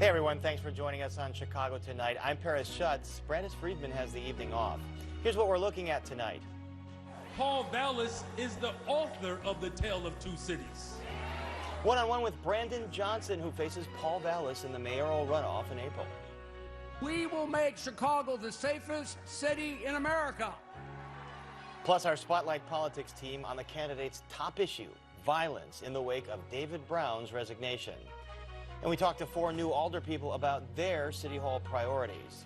Hey everyone, thanks for joining us on Chicago Tonight. I'm Paris Schutz. Brandis Friedman has the evening off. Here's what we're looking at tonight. Paul Vallas is the author of The Tale of Two Cities. One-on-one with Brandon Johnson, who faces Paul Vallas in the mayoral runoff in April. We will make Chicago the safest city in America. Plus our Spotlight Politics team on the candidate's top issue, violence in the wake of David Brown's resignation. And we talked to 4 new alderpeople about their City Hall priorities.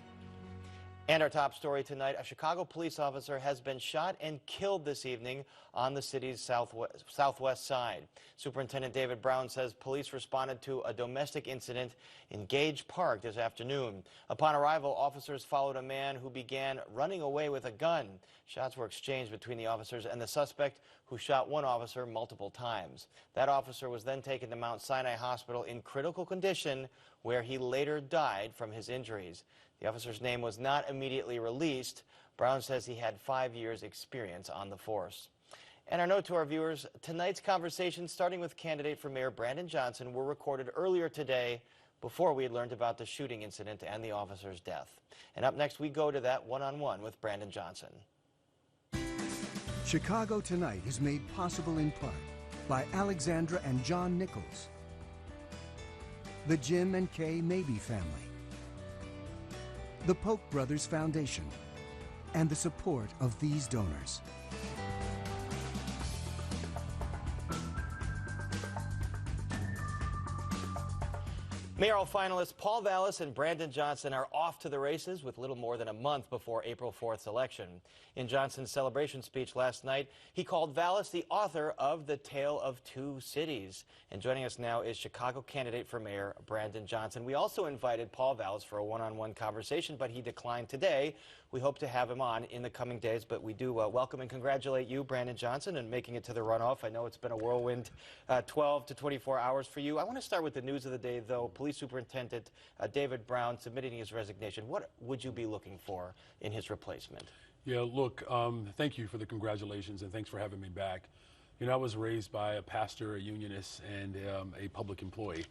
And our top story tonight, a Chicago police officer has been shot and killed this evening on the city's southwest side. Superintendent David Brown says police responded to a domestic incident in Gage Park this afternoon. Upon arrival, officers followed a man who began running away with a gun. Shots were exchanged between the officers and the suspect, who shot one officer multiple times. That officer was then taken to Mount Sinai Hospital in critical condition, where he later died from his injuries. The officer's name was not immediately released. Brown says he had 5 years' experience on the force. And our note to our viewers, tonight's conversations, starting with candidate for Mayor Brandon Johnson, were recorded earlier today before we had learned about the shooting incident and the officer's death. And up next, we go to that one-on-one with Brandon Johnson. Chicago Tonight is made possible in part by Alexandra and John Nichols, the Jim and Kay Mabey family, the Polk Brothers Foundation, and the support of these donors. Mayoral finalists Paul Vallas and Brandon Johnson are off to the races with little more than a month before April 4th's election. In Johnson's celebration speech last night, he called Vallas the author of The Tale of Two Cities. And joining us now is Chicago candidate for mayor Brandon Johnson. We also invited Paul Vallas for a one-on-one conversation, but he declined today. We hope to have him on in the coming days, but we do welcome and congratulate you, Brandon Johnson, and making it to the runoff. I know it's been a whirlwind 12 to 24 hours for you. I want to start with the news of the day, though. Police Superintendent David Brown submitting his resignation. What would you be looking for in his replacement? Yeah, look, thank you for the congratulations, and thanks for having me back. You know, I was raised by a pastor, a unionist, and a public employee.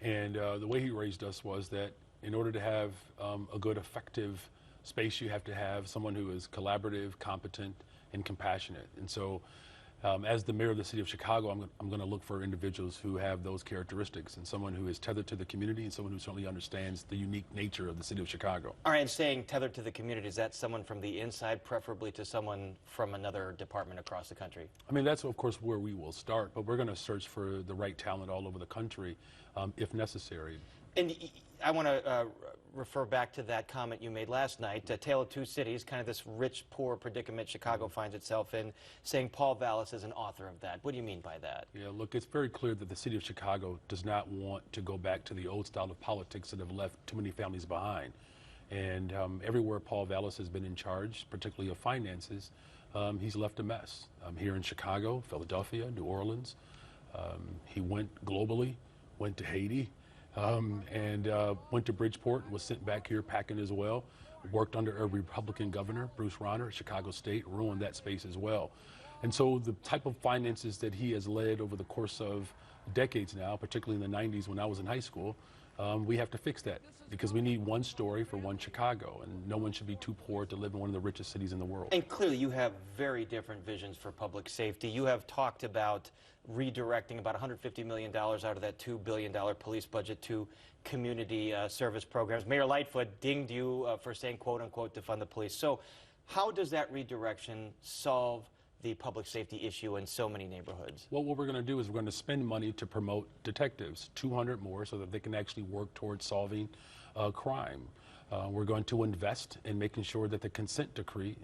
And the way he raised us was that in order to have a good, effective space, you have to have someone who is collaborative, competent, and compassionate. And so as the mayor of the city of Chicago, I'm going to look for individuals who have those characteristics, and someone who is tethered to the community, and someone who certainly understands the unique nature of the city of Chicago. All right, and saying tethered to the community, is that someone from the inside, preferably to someone from another department across the country? I mean, that's, of course, where we will start, but we're going to search for the right talent all over the country if necessary. And I want to refer back to that comment you made last night, A Tale of Two Cities, kind of this rich-poor predicament Chicago finds itself in, saying Paul Vallas is an author of that. What do you mean by that? Yeah, look, it's very clear that the city of Chicago does not want to go back to the old style of politics that have left too many families behind. And everywhere Paul Vallas has been in charge, particularly of finances, he's left a mess. Here in Chicago, Philadelphia, New Orleans. He went globally, went to Haiti. And went to Bridgeport and was sent back here packing as well. Worked under a Republican governor, Bruce Rauner, at Chicago State, ruined that space as well. And so the type of finances that he has led over the course of decades now, particularly in the 90s when I was in high school, we have to fix that, because we need one story for one Chicago, and no one should be too poor to live in one of the richest cities in the world. And clearly you have very different visions for public safety. You have talked about redirecting about $150 million out of that $2 billion police budget to community service programs. Mayor Lightfoot dinged you for saying, quote unquote, to fund the police. So how does that redirection solve the public safety issue in so many neighborhoods? Well, what we're going to do is we're going to spend money to promote detectives, 200 more, so that they can actually work towards solving crime. We're going to invest in making sure that the consent decree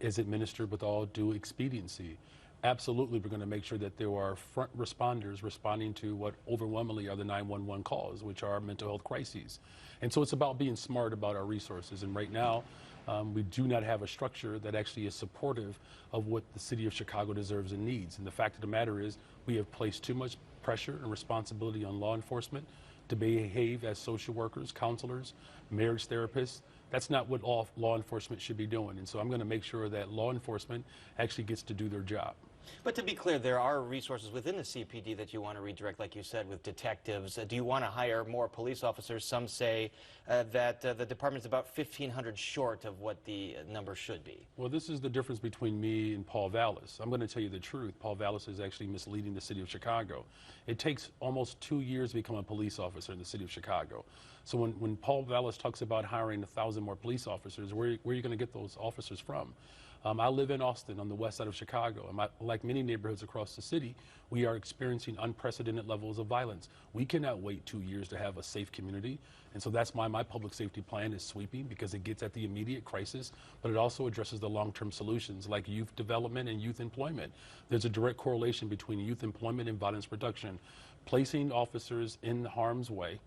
is administered with all due expediency. Absolutely, we're going to make sure that there are front responders responding to what overwhelmingly are the 911 calls, which are mental health crises. And so it's about being smart about our resources. And right now, we do not have a structure that actually is supportive of what the city of Chicago deserves and needs. And the fact of the matter is, we have placed too much pressure and responsibility on law enforcement to behave as social workers, counselors, marriage therapists. That's not what law enforcement should be doing. And so I'm going to make sure that law enforcement actually gets to do their job. But to be clear, there are resources within the CPD that you want to redirect, like you said, with detectives. Do you want to hire more police officers? Some say that the department's about 1,500 short of what the number should be. Well, this is the difference between me and Paul Vallas. I'm going to tell you the truth. Paul Vallas is actually misleading the city of Chicago. It takes almost 2 years to become a police officer in the city of Chicago. So when Paul Vallas talks about hiring 1,000 more police officers, where are you going to get those officers from? I live in Austin on the west side of Chicago, and like many neighborhoods across the city, we are experiencing unprecedented levels of violence. We cannot wait 2 years to have a safe community, and so that's why my public safety plan is sweeping, because it gets at the immediate crisis, but it also addresses the long-term solutions like youth development and youth employment. There's a direct correlation between youth employment and violence reduction. Placing officers in harm's way,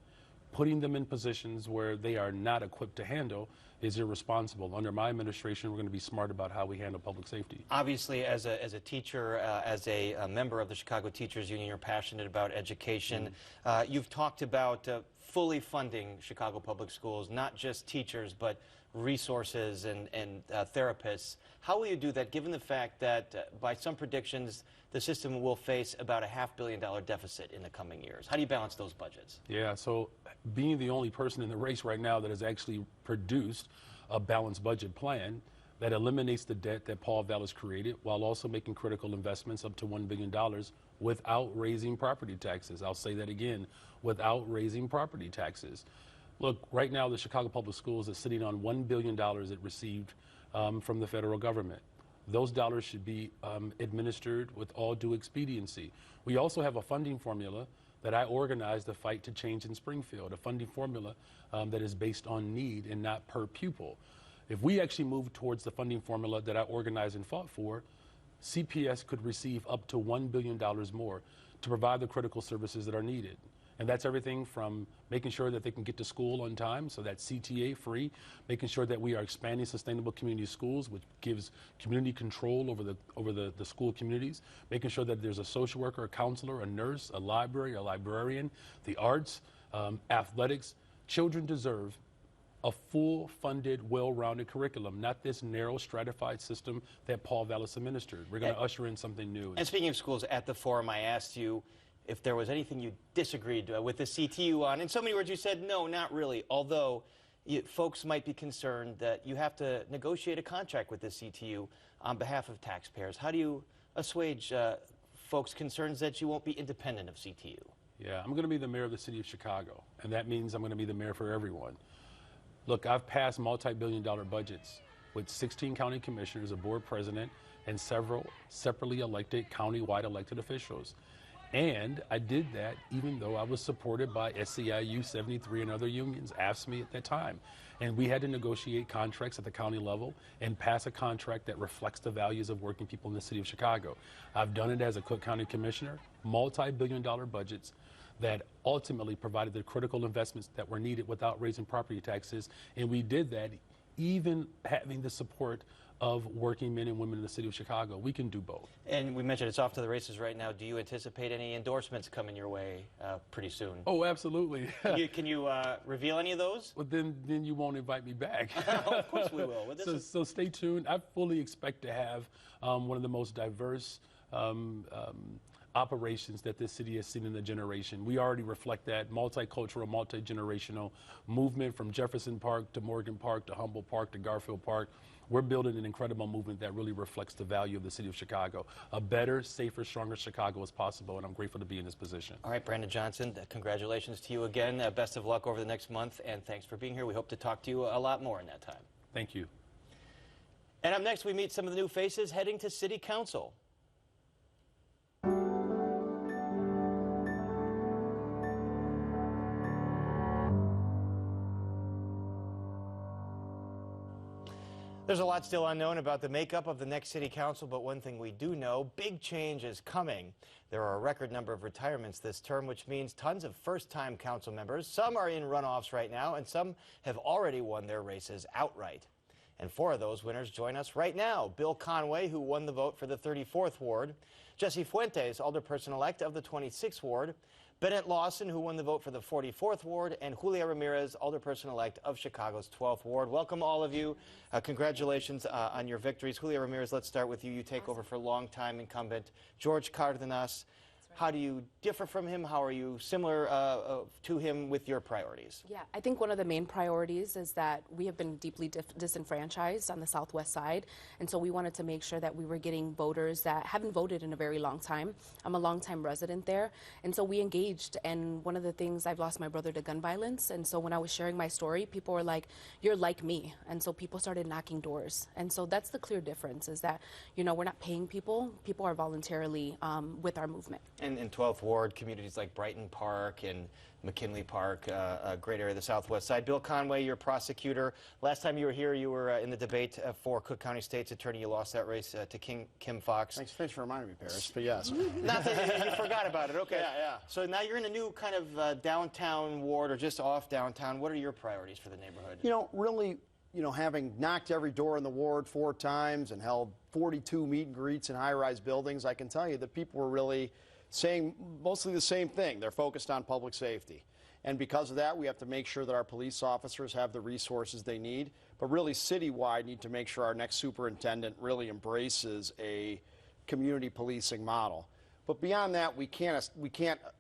putting them in positions where they are not equipped to handle is irresponsible. Under my administration, we're going to be smart about how we handle public safety. Obviously, as a teacher, as a member of the Chicago Teachers Union, you're passionate about education. You've talked about fully funding Chicago Public Schools, not just teachers, but resources and therapists. How will you do that, given the fact that by some predictions, the system will face about a $500 million deficit in the coming years? How do you balance those budgets? Yeah, so being the only person in the race right now that has actually produced a balanced budget plan that eliminates the debt that Paul Vallas created while also making critical investments up to $1 billion without raising property taxes. I'll say that again, without raising property taxes. Look, right now the Chicago Public Schools is sitting on $1 billion it received from the federal government. Those dollars should be administered with all due expediency. We also have a funding formula that I organized the fight to change in Springfield, a funding formula that is based on need and not per pupil. If we actually move towards the funding formula that I organized and fought for, CPS could receive up to $1 billion more to provide the critical services that are needed. And that's everything from making sure that they can get to school on time, so that's CTA free, making sure that we are expanding sustainable community schools, which gives community control over the school communities, making sure that there's a social worker, a counselor, a nurse, a library, a librarian, the arts, athletics. Children deserve a full funded, well-rounded curriculum, not this narrow stratified system that Paul Vallas administered. We're going to usher in something new. And speaking of schools, at the forum I asked you if there was anything you disagreed with the CTU on. In so many words, you said, no, not really, although folks might be concerned that you have to negotiate a contract with the CTU on behalf of taxpayers. How do you assuage folks' concerns that you won't be independent of CTU? Yeah, I'm going to be the mayor of the city of Chicago, and that means I'm going to be the mayor for everyone. Look, I've passed multi-billion-dollar budgets with 16 county commissioners, a board president, and several separately elected, county-wide elected officials. And I did that even though I was supported by SEIU 73 and other unions, AFSCME at that time. And we had to negotiate contracts at the county level and pass a contract that reflects the values of working people in the city of Chicago. I've done it as a Cook County commissioner, multi-billion-dollar budgets that ultimately provided the critical investments that were needed without raising property taxes. And we did that even having the support of working men and women in the city of Chicago. We can do both. And we mentioned it's off to the races right now. Do you anticipate any endorsements coming your way pretty soon? Oh, absolutely. Can you reveal any of those? Well, then you won't invite me back. Of course we will. So stay tuned. I fully expect to have one of the most diverse operations that this city has seen in a generation. We already reflect that multicultural, multi-generational movement from Jefferson Park to Morgan Park to Humboldt Park to Garfield Park. We're building an incredible movement that really reflects the value of the city of Chicago. A better, safer, stronger Chicago is possible, and I'm grateful to be in this position. All right, Brandon Johnson, congratulations to you again. Best of luck over the next month, and thanks for being here. We hope to talk to you a lot more in that time. Thank you. And up next, we meet some of the new faces heading to City Council. There's a lot still unknown about the makeup of the next City Council, but one thing we do know, big change is coming. There are a record number of retirements this term, which means tons of first-time council members. Some are in runoffs right now, and some have already won their races outright. And 4 of those winners join us right now. Bill Conway, who won the vote for the 34th Ward. Jesse Fuentes, alderperson-elect of the 26th Ward. Bennett Lawson, who won the vote for the 44th Ward, and Julia Ramirez, alderperson-elect of Chicago's 12th Ward. Welcome, all of you. Congratulations on your victories. Julia Ramirez, let's start with you. You take over for longtime incumbent George Cardenas. How do you differ from him? How are you similar to him with your priorities? Yeah, I think one of the main priorities is that we have been deeply disenfranchised on the southwest side, and so we wanted to make sure that we were getting voters that haven't voted in a very long time. I'm a longtime resident there, and so we engaged, and one of the things, I've lost my brother to gun violence, and so when I was sharing my story, people were like, you're like me, and so people started knocking doors, and so that's the clear difference, is that, you know, we're not paying people, people are voluntarily with our movement. And in 12th Ward, communities like Brighton Park and McKinley Park, a great area of the southwest side. Bill Conway, your prosecutor. Last time you were here, you were in the debate for Cook County State's attorney. You lost that race to Kim Fox. Thanks for reminding me, Paris, but yes. Not that you forgot about it, okay. Yeah. So now you're in a new kind of downtown ward, or just off downtown. What are your priorities for the neighborhood? You know, really, having knocked every door in the ward 4 times and held 42 meet and greets in high-rise buildings, I can tell you that people were really saying mostly the same thing. They're focused on public safety. And because of that, we have to make sure that our police officers have the resources they need. But really, citywide, need to make sure our next superintendent really embraces a community policing model. But beyond that,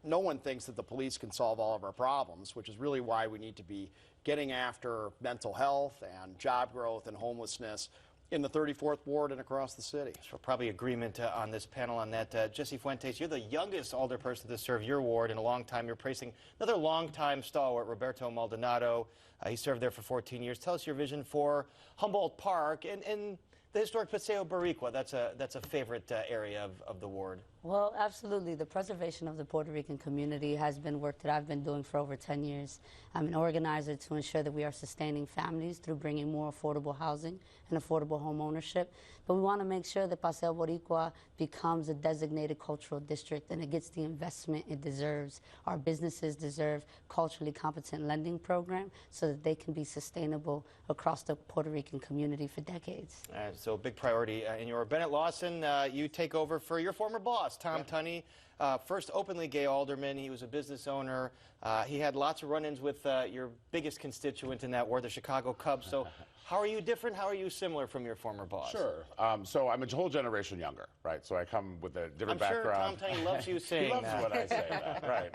no one thinks that the police can solve all of our problems, which is really why we need to be getting after mental health and job growth and homelessness in the 34th Ward and across the city. So probably agreement on this panel on that. Jesse Fuentes, you're the youngest alderperson to serve your ward in a long time. You're facing another long-time stalwart, Roberto Maldonado. He served there for 14 years. Tell us your vision for Humboldt Park and the historic Paseo Boricua. That's a favorite area of the ward. Well, absolutely. The preservation of the Puerto Rican community has been work that I've been doing for over 10 years. I'm an organizer to ensure that we are sustaining families through bringing more affordable housing and affordable home ownership. But we want to make sure that Paseo Boricua becomes a designated cultural district and it gets the investment it deserves. Our businesses deserve culturally competent lending program so that they can be sustainable across the Puerto Rican community for decades. So a big priority in your Bennett Lawson, you take over for your former boss, Tom Tunney, first openly gay alderman. He was a business owner. He had lots of run-ins with your biggest constituent in that ward, the Chicago Cubs. So how are you different? How are you similar from your former boss? Sure. So I'm a whole generation younger, right? So I come with a different background. I'm sure Tom Tunney loves you saying that. He loves when I say that, right.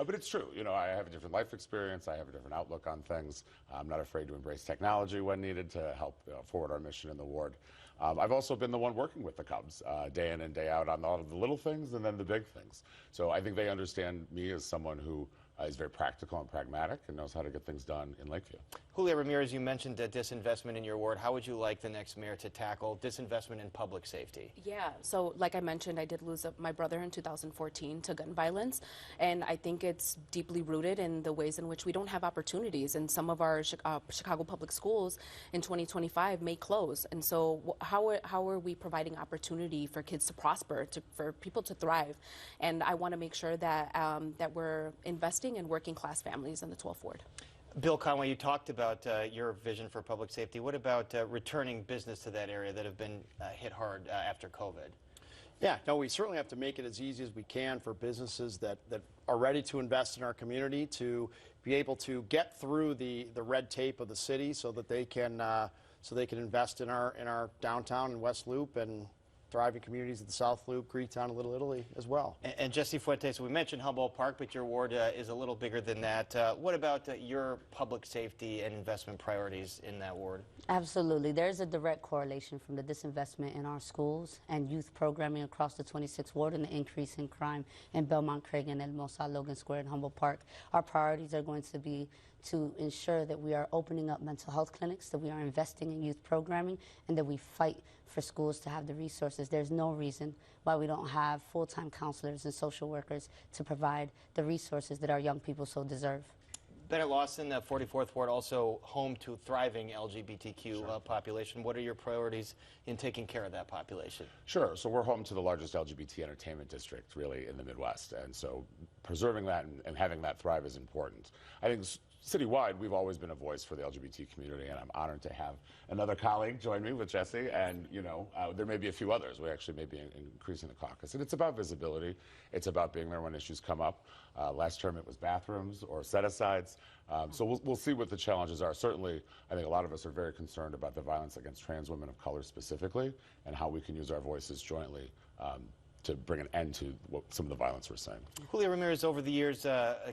But it's true. You know, I have a different life experience. I have a different outlook on things. I'm not afraid to embrace technology when needed to help forward our mission in the ward. I've also been the one working with the Cubs day in and day out on all of the little things and then the big things. So I think they understand me as someone who is very practical and pragmatic and knows how to get things done in Lakeview. Julia Ramirez, you mentioned disinvestment in your ward. How would you like the next mayor to tackle disinvestment in public safety? Yeah, so like I mentioned, I did lose my brother in 2014 to gun violence, and I think it's deeply rooted in the ways in which we don't have opportunities, and some of our Chicago public schools in 2025 may close. And so how are we providing opportunity for kids to prosper, for people to thrive? And I want to make sure that, that we're investing in working class families in the 12th Ward. Bill Conway, you talked about your vision for public safety. What about returning business to that area that have been hit hard after COVID? Yeah, no, we certainly have to make it as easy as we can for businesses that are ready to invest in our community to be able to get through the red tape of the city so that they can invest in our downtown and West Loop and thriving communities at the South Loop, Greektown, and Little Italy as well. And Jesse Fuentes, we mentioned Humboldt Park, but your ward is a little bigger than that. What about your public safety and investment priorities in that ward? Absolutely. There's a direct correlation from the disinvestment in our schools and youth programming across the 26th Ward and the increase in crime in Belmont, Craig, and Hermosa, Logan Square, and Humboldt Park. Our priorities are going to be to ensure that we are opening up mental health clinics, that we are investing in youth programming, and that we fight for schools to have the resources. There's no reason why we don't have full-time counselors and social workers to provide the resources that our young people so deserve. Bennett Lawson, 44th Ward, also home to thriving LGBTQ population. What are your priorities in taking care of that population? Sure. So we're home to the largest LGBT entertainment district, really, in the Midwest. And so preserving that and having that thrive is important. I think citywide, we've always been a voice for the LGBT community, and I'm honored to have another colleague join me with Jesse. And, you know, there may be a few others. We actually may be increasing the caucus. And it's about visibility. It's about being there when issues come up. Last term, it was bathrooms or set-asides. So we'll see what the challenges are. Certainly, I think a lot of us are very concerned about the violence against trans women of color specifically, and how we can use our voices jointly to bring an end to some of the violence we're seeing. Julio Ramirez, over the years,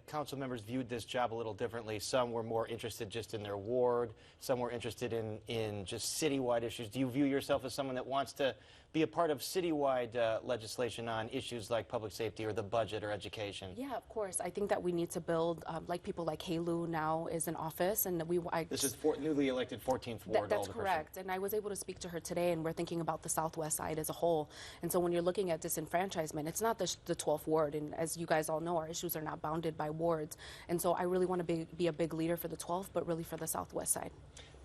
council members viewed this job a little differently. Some were more interested just in their ward. Some were interested in just citywide issues. Do you view yourself as someone that wants to be a part of citywide legislation on issues like public safety or the budget or education? Yeah, of course. I think that we need to build, like people like Halu now is in office, and This is newly elected 14th Ward. That's correct. And I was able to speak to her today, and we're thinking about the Southwest side as a whole. And so when you're looking at disenfranchisement, it's not the 12th Ward. And as you guys all know, our issues are not bounded by wards. And so I really want to be a big leader for the 12th, but really for the Southwest side.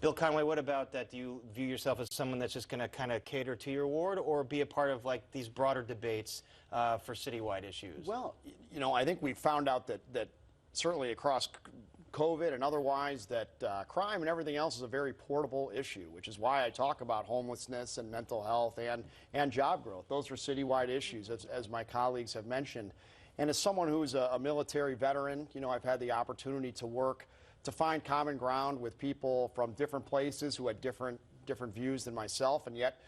Bill Conway, what about that? Do you view yourself as someone that's just going to kind of cater to your ward, or be a part of like these broader debates for citywide issues? Well, you know, I think we found out that certainly across COVID and otherwise that crime and everything else is a very portable issue, which is why I talk about homelessness and mental health and job growth. Those are citywide issues, as my colleagues have mentioned. And as someone who's a military veteran, you know, I've had the opportunity to work to find common ground with people from different places who had different views than myself, and yet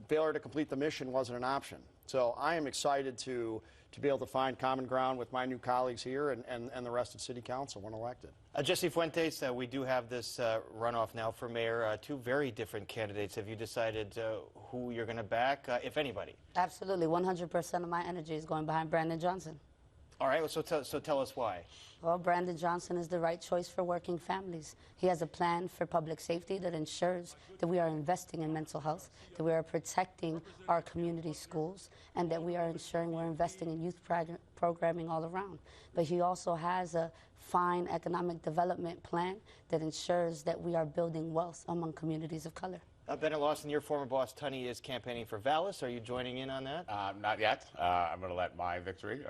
failure to complete the mission wasn't an option. So I am excited to be able to find common ground with my new colleagues here and the rest of City Council when elected. Jesse Fuentes, we do have this runoff now for mayor. Two very different candidates. Have you decided who you're going to back, if anybody? Absolutely. 100% of my energy is going behind Brandon Johnson. All right, so tell us why. Well, Brandon Johnson is the right choice for working families. He has a plan for public safety that ensures that we are investing in mental health, that we are protecting our community schools, and that we are ensuring we're investing in youth programming all around. But he also has a fine economic development plan that ensures that we are building wealth among communities of color. Bennett Lawson, your former boss, Tunney, is campaigning for Vallas. Are you joining in on that? Not yet. I'm going to let my victory,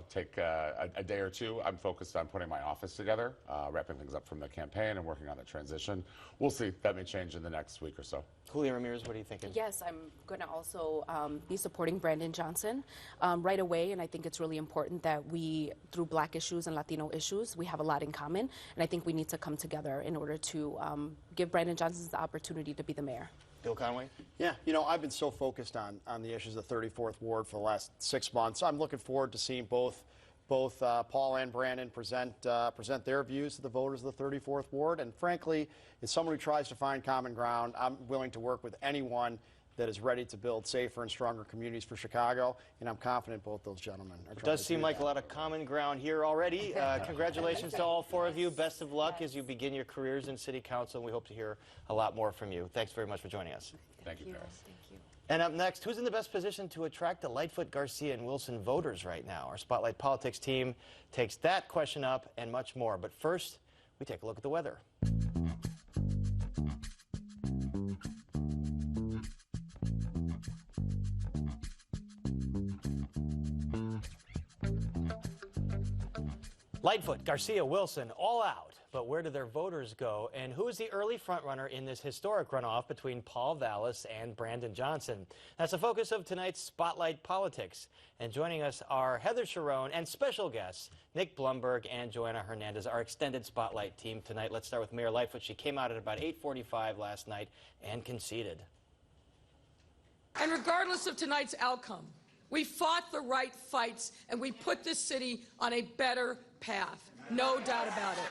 take a day or two. I'm focused on putting my office together, wrapping things up from the campaign and working on the transition. We'll see. That may change in the next week or so. Julio Ramirez, what are you thinking? Yes, I'm going to also be supporting Brandon Johnson right away, and I think it's really important that we, through Black issues and Latino issues, we have a lot in common, and I think we need to come together in order to give Brandon Johnson the opportunity to be the mayor. Bill Conway? Yeah, you know, I've been so focused on the issues of the 34th Ward for the last 6 months. I'm looking forward to seeing both Paul and Brandon present their views to the voters of the 34th Ward. And frankly, as someone who tries to find common ground, I'm willing to work with anyone that is ready to build safer and stronger communities for Chicago, and I'm confident both those gentlemen are trying to do that. It does seem like a lot of common ground here already. Congratulations to all four of you. Best of luck as you begin your careers in City Council, and we hope to hear a lot more from you. Thanks very much for joining us. Thank you, Paris. Thank you. And up next, who's in the best position to attract the Lightfoot, Garcia, and Wilson voters right now? Our Spotlight Politics team takes that question up and much more. But first, we take a look at the weather. Lightfoot, Garcia, Wilson, all out. But where do their voters go? And who is the early frontrunner in this historic runoff between Paul Vallas and Brandon Johnson? That's the focus of tonight's Spotlight Politics. And joining us are Heather Cherone and special guests Nick Blumberg and Joanna Hernandez, our extended Spotlight team tonight. Let's start with Mayor Lightfoot. She came out at about 8:45 last night and conceded. And regardless of tonight's outcome, we fought the right fights and we put this city on a better path. No doubt about it.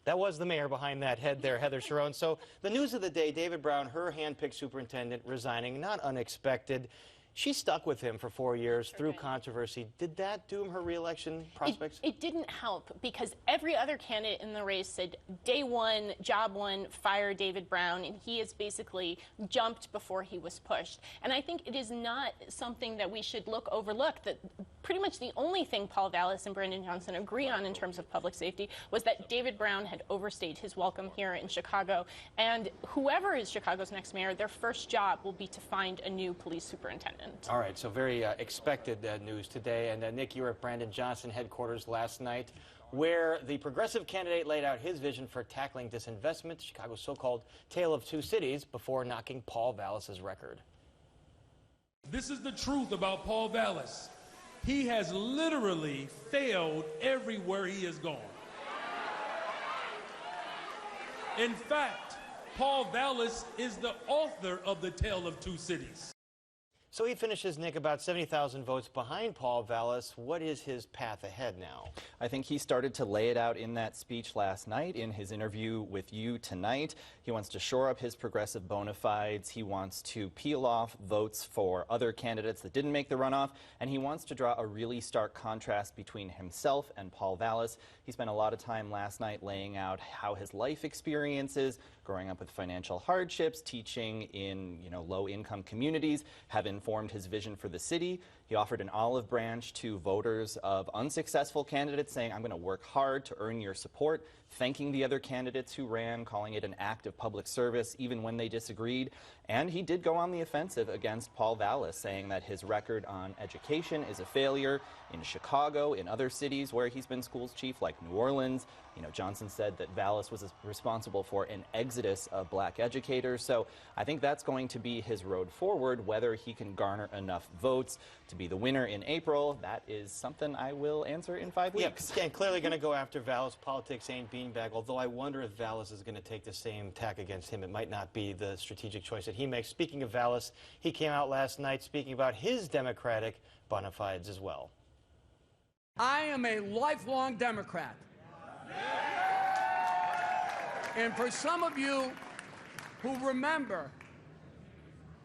That was the mayor behind that head there, Heather Cherone. So the news of the day, David Brown, her hand-picked superintendent, resigning, not unexpected. She stuck with him for 4 years through controversy. Did that doom her re-election prospects? It didn't help because every other candidate in the race said day one, job one, fire David Brown, and he has basically jumped before he was pushed. And I think it is not something that we should overlook, that pretty much the only thing Paul Vallas and Brandon Johnson agree on in terms of public safety was that David Brown had overstayed his welcome here in Chicago. And whoever is Chicago's next mayor, their first job will be to find a new police superintendent. All right, so very expected news today. And Nick, you were at Brandon Johnson headquarters last night, where the progressive candidate laid out his vision for tackling disinvestment, Chicago's so-called tale of two cities, before knocking Paul Vallas's record. This is the truth about Paul Vallas. He has literally failed everywhere he has gone. In fact, Paul Vallas is the author of the tale of two cities. So he finishes, Nick, about 70,000 votes behind Paul Vallas. What is his path ahead now? I think he started to lay it out in that speech last night, in his interview with you tonight. He wants to shore up his progressive bona fides. He wants to peel off votes for other candidates that didn't make the runoff. And he wants to draw a really stark contrast between himself and Paul Vallas. He spent a lot of time last night laying out how his life experiences, growing up with financial hardships, teaching in low-income communities, have informed his vision for the city. He offered an olive branch to voters of unsuccessful candidates, saying, I'm going to work hard to earn your support, thanking the other candidates who ran, calling it an act of public service, even when they disagreed. And he did go on the offensive against Paul Vallas, saying that his record on education is a failure in Chicago, in other cities where he's been schools chief, like New Orleans. Johnson said that Vallas was responsible for an exodus of black educators. So I think that's going to be his road forward. Whether he can garner enough votes to be the winner in April, that is something I will answer in 5 weeks. Yeah, and clearly going to go after Vallas. Politics ain't beanbag, although I wonder if Vallas is going to take the same tack against him. It might not be the strategic choice that he makes. Speaking of Vallas, he came out last night speaking about his Democratic bona fides as well. I am a lifelong Democrat. And for some of you who remember,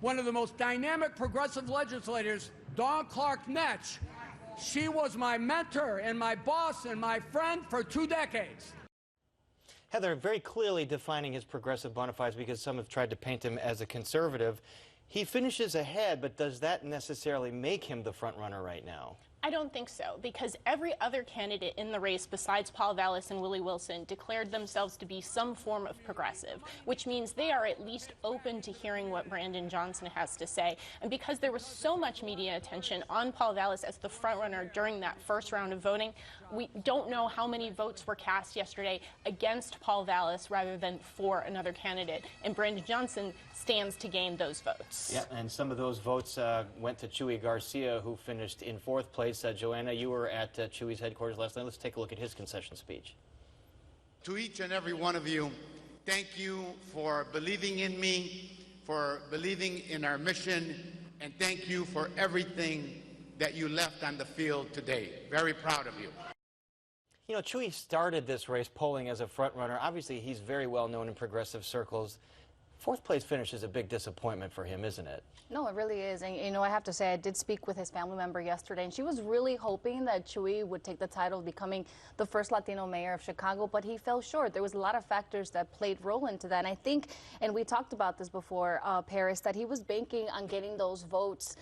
one of the most dynamic progressive legislators, Dawn Clark Netsch, she was my mentor and my boss and my friend for 2 decades. Heather, very clearly defining his progressive bona fides, because some have tried to paint him as a conservative. He finishes ahead, but does that necessarily make him the front runner right now? I don't think so, because every other candidate in the race besides Paul Vallas and Willie Wilson declared themselves to be some form of progressive, which means they are at least open to hearing what Brandon Johnson has to say. And because there was so much media attention on Paul Vallas as the frontrunner during that first round of voting, we don't know how many votes were cast yesterday against Paul Vallas rather than for another candidate. And Brandon Johnson stands to gain those votes. Yeah, and some of those votes went to Chuy Garcia, who finished in 4th place. Joanna, you were at Chuy's headquarters last night. Let's take a look at his concession speech. To each and every one of you, thank you for believing in me, for believing in our mission, and thank you for everything that you left on the field today. Very proud of you. Chuy started this race polling as a front runner. Obviously, he's very well known in progressive circles. 4th place finish is a big disappointment for him, isn't it? No, it really is. And, I have to say, I did speak with his family member yesterday, and she was really hoping that Chuy would take the title of becoming the first Latino mayor of Chicago, but he fell short. There was a lot of factors that played role into that. And I think, and we talked about this before, Paris, that he was banking on getting those votes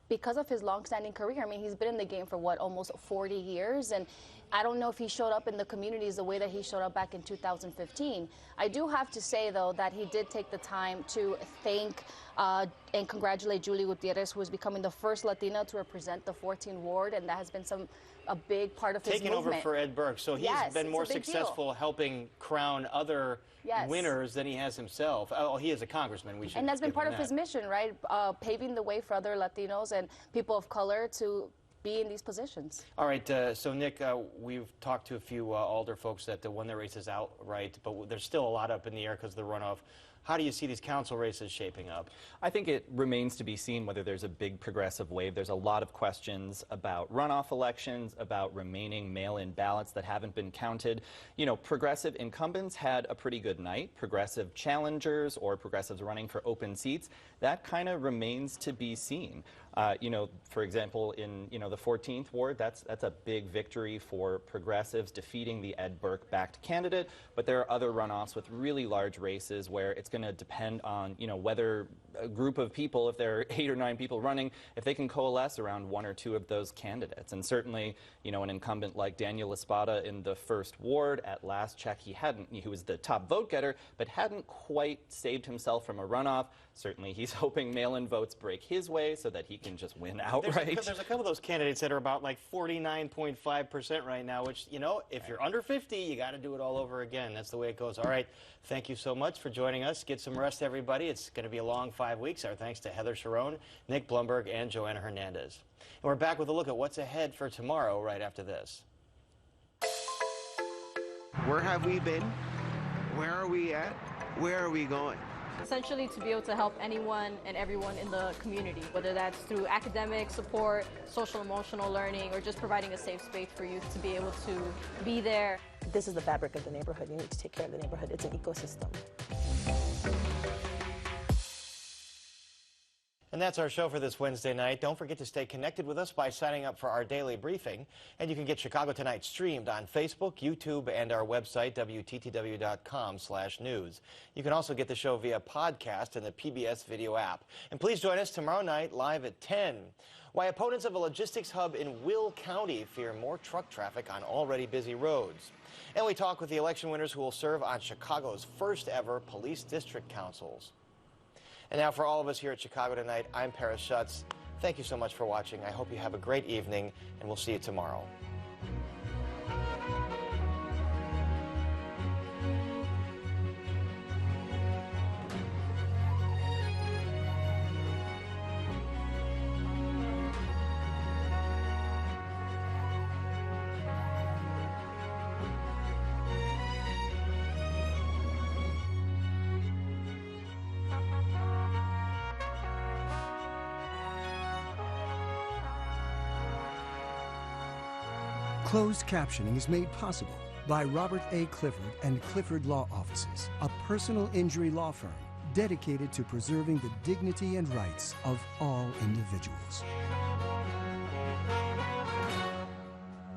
because of his longstanding career. I mean, he's been in the game for, almost 40 years, and I don't know if he showed up in the communities the way that he showed up back in 2015. I do have to say, though, that he did take the time to thank and congratulate Julie Gutierrez, who is becoming the first Latina to represent the 14th Ward, and that has been a big part of his movement. Taking over for Ed Burke, so he's been more successful helping crown other winners than he has himself. Oh, he is a congressman. We should. And that's been part of his mission, right? Paving the way for other Latinos and people of color to be in these positions. All right, so Nick, we've talked to a few Alder folks that won their races outright, but there's still a lot up in the air because of the runoff. How do you see these council races shaping up? I think it remains to be seen whether there's a big progressive wave. There's a lot of questions about runoff elections, about remaining mail-in ballots that haven't been counted. Progressive incumbents had a pretty good night. Progressive challengers or progressives running for open seats, that kind of remains to be seen. For example, in the 14th Ward, that's a big victory for progressives defeating the Ed Burke-backed candidate. But there are other runoffs with really large races where it's going to depend on whether a group of people, if there are 8 or 9 people running, if they can coalesce around 1 or 2 of those candidates. And certainly, you know, an incumbent like Daniel Espada in the 1st Ward, at last check, he was the top vote getter, but hadn't quite saved himself from a runoff. Certainly, he's hoping mail-in votes break his way so that he can just win outright. There's a couple of those candidates that are about like 49.5% right now, which, you know, if you're under 50, you got to do it all over again. That's the way it goes. All right. Thank you so much for joining us. Get some rest, everybody. It's going to be a long 5 weeks. Our thanks to Heather Sharon, Nick Blumberg, and Joanna Hernandez. And we're back with a look at what's ahead for tomorrow right after this. Where have we been? Where are we at? Where are we going? Essentially to be able to help anyone and everyone in the community, whether that's through academic support, social emotional learning, or just providing a safe space for youth to be able to be there. This is the fabric of the neighborhood. You need to take care of the neighborhood. It's an ecosystem. And that's our show for this Wednesday night. Don't forget to stay connected with us by signing up for our daily briefing. And you can get Chicago Tonight streamed on Facebook, YouTube, and our website, WTTW.com/news. You can also get the show via podcast and the PBS video app. And please join us tomorrow night live at 10. Why opponents of a logistics hub in Will County fear more truck traffic on already busy roads. And we talk with the election winners who will serve on Chicago's first ever police district councils. And now for all of us here at Chicago Tonight, I'm Paris Schutz. Thank you so much for watching. I hope you have a great evening, and we'll see you tomorrow. Closed captioning is made possible by Robert A. Clifford and Clifford Law Offices, a personal injury law firm dedicated to preserving the dignity and rights of all individuals.